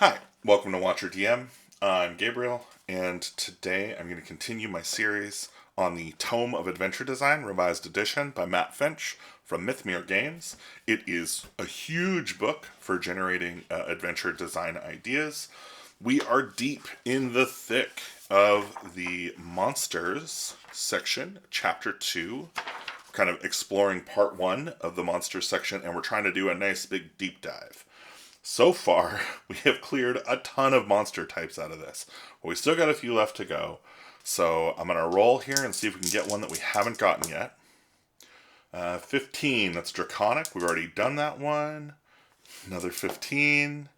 Hi, welcome to Watcher DM. I'm Gabriel, and today I'm going to continue my series on the Tome of Adventure Design, revised edition by Matt Finch from Mythmere Games. It is a huge book for generating adventure design ideas. We are deep in the thick of the monsters section, chapter 2, kind of exploring part 1 of the monsters section, and we're trying to do a nice big deep dive. So far, we have cleared a ton of monster types out of this. But we still got a few left to go. So I'm going to roll here and see if we can get one that we haven't gotten yet. 15, that's Draconic. We've already done that one. Another 15.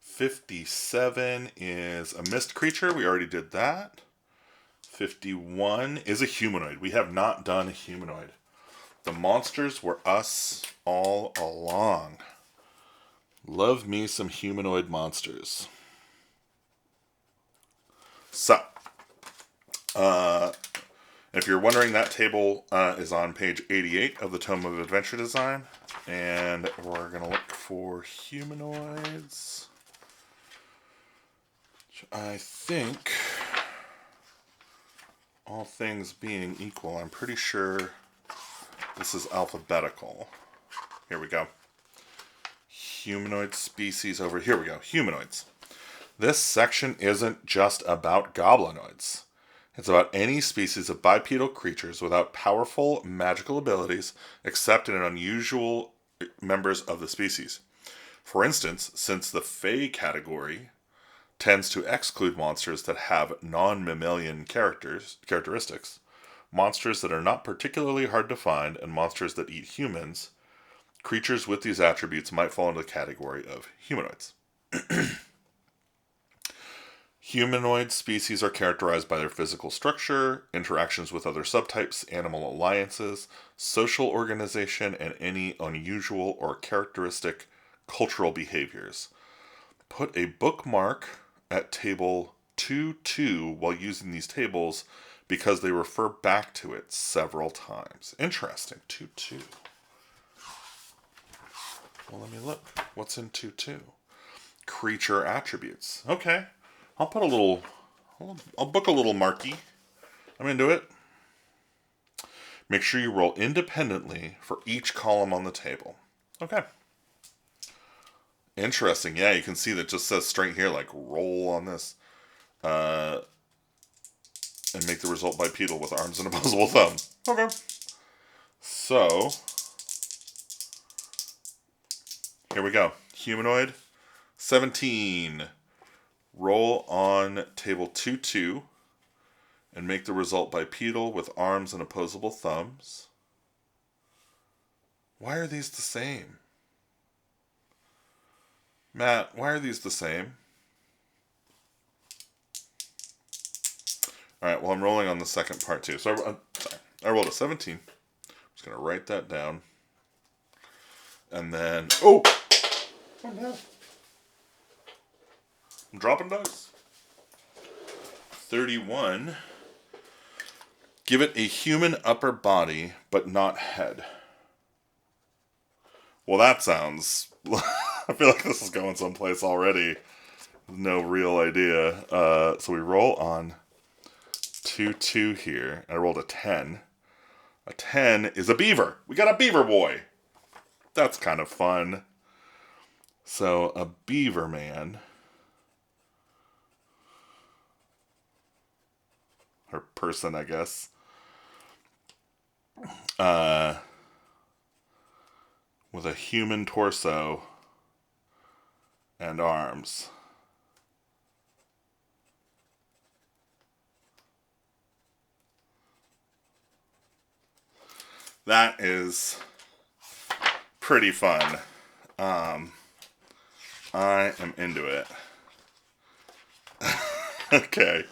57 is a Mist Creature. We already did that. 51 is a Humanoid. We have not done a Humanoid. The monsters were us all along. Love me some humanoid monsters. So, if you're wondering, that table is on page 88 of the Tome of Adventure Design. And we're going to look for humanoids. I think, all things being equal, I'm pretty sure this is alphabetical. Here we go. Humanoid species over here we go. Humanoids. This section isn't just about goblinoids. It's about any species of bipedal creatures without powerful magical abilities except in unusual members of the species. For instance, since the Fey category tends to exclude monsters that have non-mammalian characteristics, monsters that are not particularly hard to find, and monsters that eat humans, creatures with these attributes might fall into the category of humanoids. Humanoid species are characterized by their physical structure, interactions with other subtypes, animal alliances, social organization, and any unusual or characteristic cultural behaviors. Put a bookmark at table 2-2 while using these tables because they refer back to it several times. Interesting. 2-2. Well, let me look. What's in 2-2? Creature attributes. Okay. I'll book a little marquee. I'm into it. Make sure you roll independently for each column on the table. Okay. Interesting. Yeah, you can see that just says straight here, like, roll on this. And make the result bipedal with arms and opposable thumb. Okay. So, here we go. Humanoid. 17. Roll on table 2-2 and make the result bipedal with arms and opposable thumbs. Why are these the same? Matt, why are these the same? Alright, well, I'm rolling on the second part too. So I rolled a 17. I'm just going to write that down. And then, oh no. I'm dropping dice. 31. Give it a human upper body, but not head. Well, that sounds... I feel like this is going someplace already. No real idea. So we roll on 2-2 here. I rolled a 10. A 10 is a beaver. We got a beaver boy. That's kind of fun. So a beaver man... or person, I guess. With a human torso and arms. That is pretty fun. I am into it. Okay.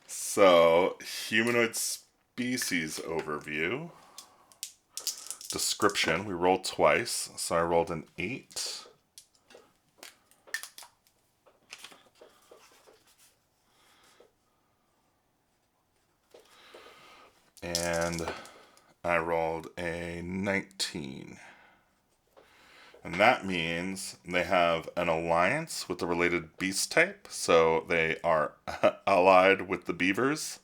So, humanoid species overview. Description. We rolled twice. So I rolled an 8. And I rolled a 19. And that means they have an alliance with the related beast type, so they are allied with the beavers.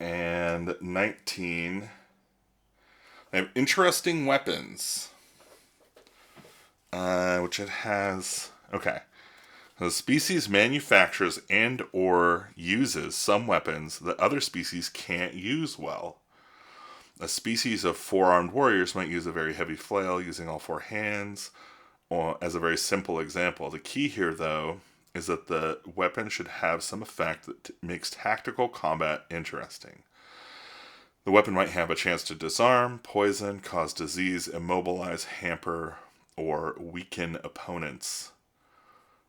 And 19, they have interesting weapons, which it has. Okay. The species manufactures and or uses some weapons that other species can't use well. A species of four-armed warriors might use a very heavy flail using all four hands, or as a very simple example. The key here, though, is that the weapon should have some effect that makes tactical combat interesting. The weapon might have a chance to disarm, poison, cause disease, immobilize, hamper, or weaken opponents,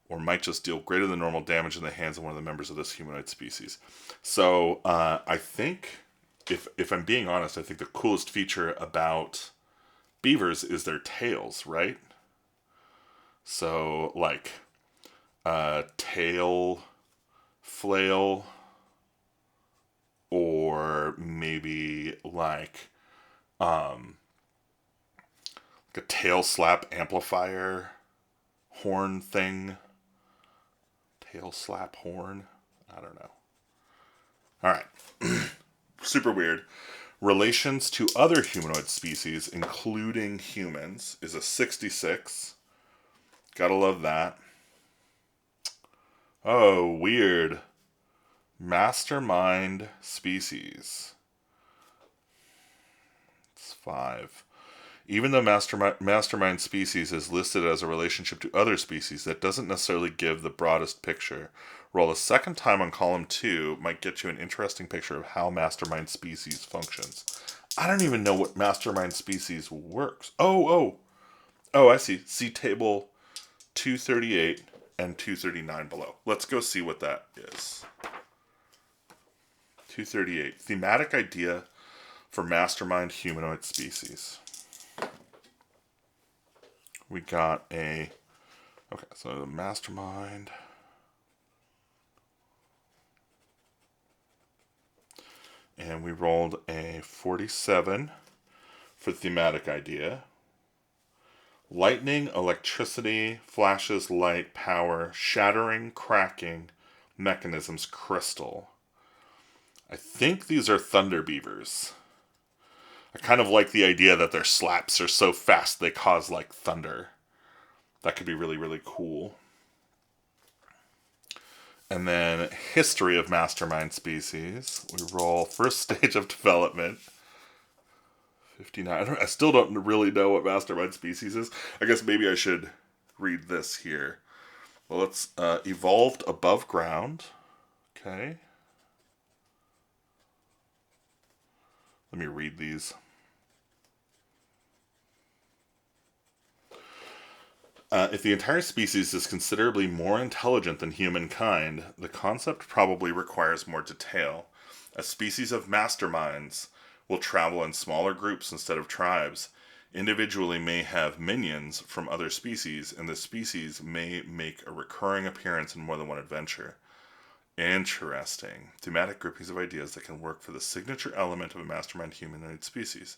or might just deal greater than normal damage in the hands of one of the members of this humanoid species. So I think, if I'm being honest, I think the coolest feature about beavers is their tails, right? So, like, tail flail, or maybe like a tail slap amplifier horn thing. Tail slap horn? I don't know. Alright. Super weird. Relations to other humanoid species, including humans, is a 66. Gotta love that. Oh, weird. Mastermind species. It's 5. Even though mastermind species is listed as a relationship to other species, that doesn't necessarily give the broadest picture. Roll a second time on column 2 might get you an interesting picture of how mastermind species functions. I don't even know what mastermind species works. Oh, I see. See table 238 and 239 below. Let's go see what that is. 238. Thematic idea for mastermind humanoid species. We got a... Okay, so the mastermind. And we rolled a 47 for thematic idea. Lightning, electricity, flashes, light, power, shattering, cracking, mechanisms, crystal. I think these are thunder beavers. I kind of like the idea that their slaps are so fast they cause like thunder. That could be really, really cool. And then history of mastermind species. We roll first stage of development. 59. I still don't really know what mastermind species is. I guess maybe I should read this here. Well, it's evolved above ground. Okay. Let me read these. If the entire species is considerably more intelligent than humankind, the concept probably requires more detail. A species of masterminds will travel in smaller groups instead of tribes. Individually may have minions from other species, and the species may make a recurring appearance in more than one adventure. Interesting. Thematic groupings of ideas that can work for the signature element of a mastermind humanoid species.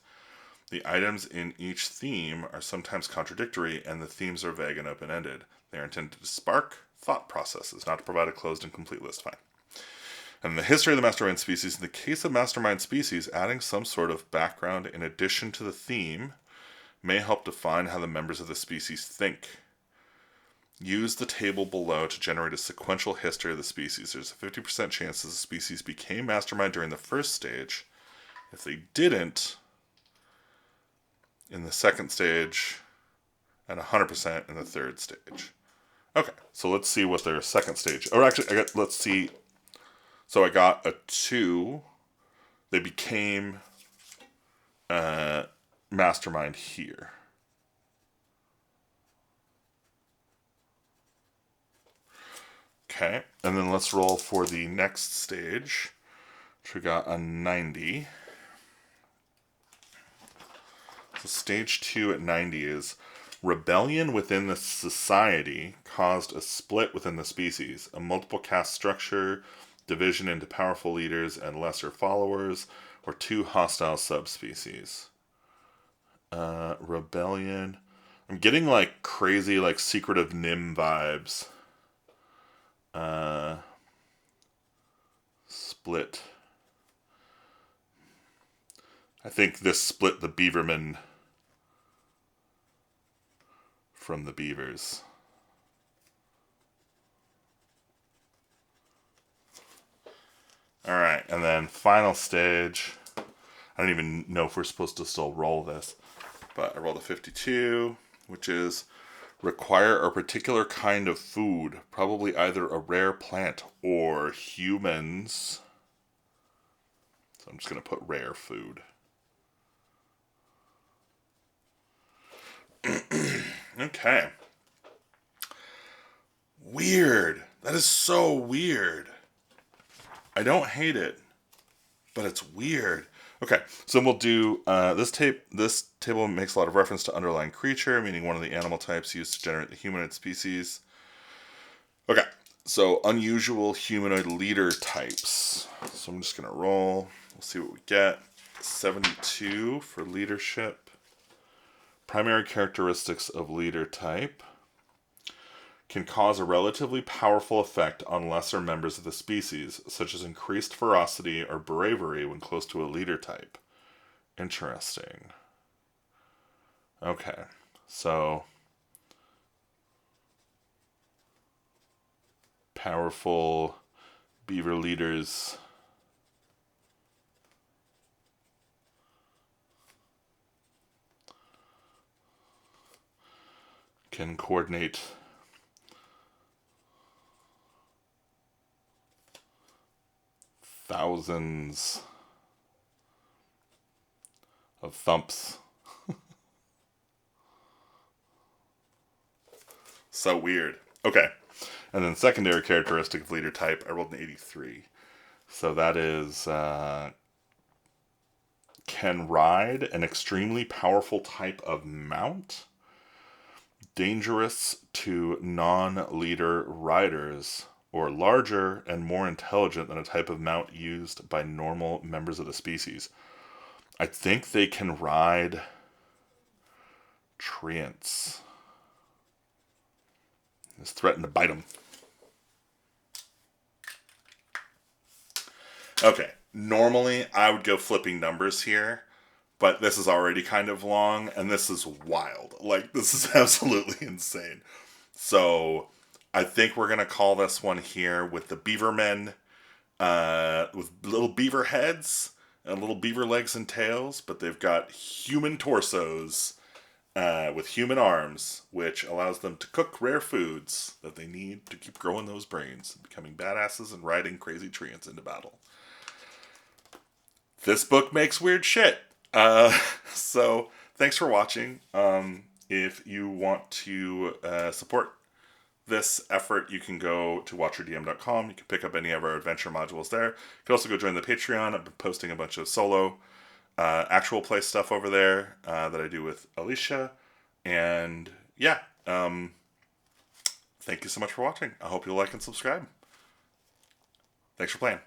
The items in each theme are sometimes contradictory, and the themes are vague and open-ended. They are intended to spark thought processes, not to provide a closed and complete list. Fine. And the history of the mastermind species. In the case of mastermind species, adding some sort of background in addition to the theme may help define how the members of the species think. Use the table below to generate a sequential history of the species. There's a 50% chance that the species became mastermind during the first stage. If they didn't, in the second stage, and 100% in the third stage. Okay, so let's see what their second stage... Or actually, let's see. So I got a 2. They became mastermind here. Okay, and then let's roll for the next stage, which we got a 90. So stage 2 at 90 is rebellion within the society caused a split within the species. A multiple caste structure division into powerful leaders and lesser followers, or 2 hostile subspecies. Rebellion. I'm getting like crazy, like Secret of Nim vibes. Split. I think this split the Beavermen from the Beavers. Alright, and then final stage. I don't even know if we're supposed to still roll this, but I rolled a 52, which is require a particular kind of food, probably either a rare plant or humans. So I'm just going to put rare food. Okay. Weird. That is so weird. I don't hate it, but it's weird. Okay, so we'll do this table makes a lot of reference to underlying creature, meaning one of the animal types used to generate the humanoid species. Okay, so unusual humanoid leader types. So I'm just gonna roll. We'll see what we get. 72 for leadership. Primary characteristics of leader type. Can cause a relatively powerful effect on lesser members of the species, such as increased ferocity or bravery when close to a leader type. Interesting. Okay, so powerful beaver leaders can coordinate thousands of thumps. So weird. Okay. And then secondary characteristic of leader type, I rolled an 83. So that is can ride an extremely powerful type of mount. Dangerous to non-leader riders, or larger and more intelligent than a type of mount used by normal members of the species. I think they can ride treants. This threatened to bite them. Okay, normally I would go flipping numbers here, but this is already kind of long, and this is wild. Like, this is absolutely insane. So, I think we're going to call this one here with the Beavermen, with little beaver heads and little beaver legs and tails, but they've got human torsos with human arms, which allows them to cook rare foods that they need to keep growing those brains, becoming badasses and riding crazy treants into battle. This book makes weird shit. So, thanks for watching. If you want to support this effort, you can go to watcherdm.com. You can pick up any of our adventure modules there. You can also go join the Patreon. I've been posting a bunch of solo actual play stuff over there that I do with Alicia. And yeah, thank you so much for watching. I hope you'll like and subscribe. Thanks for playing.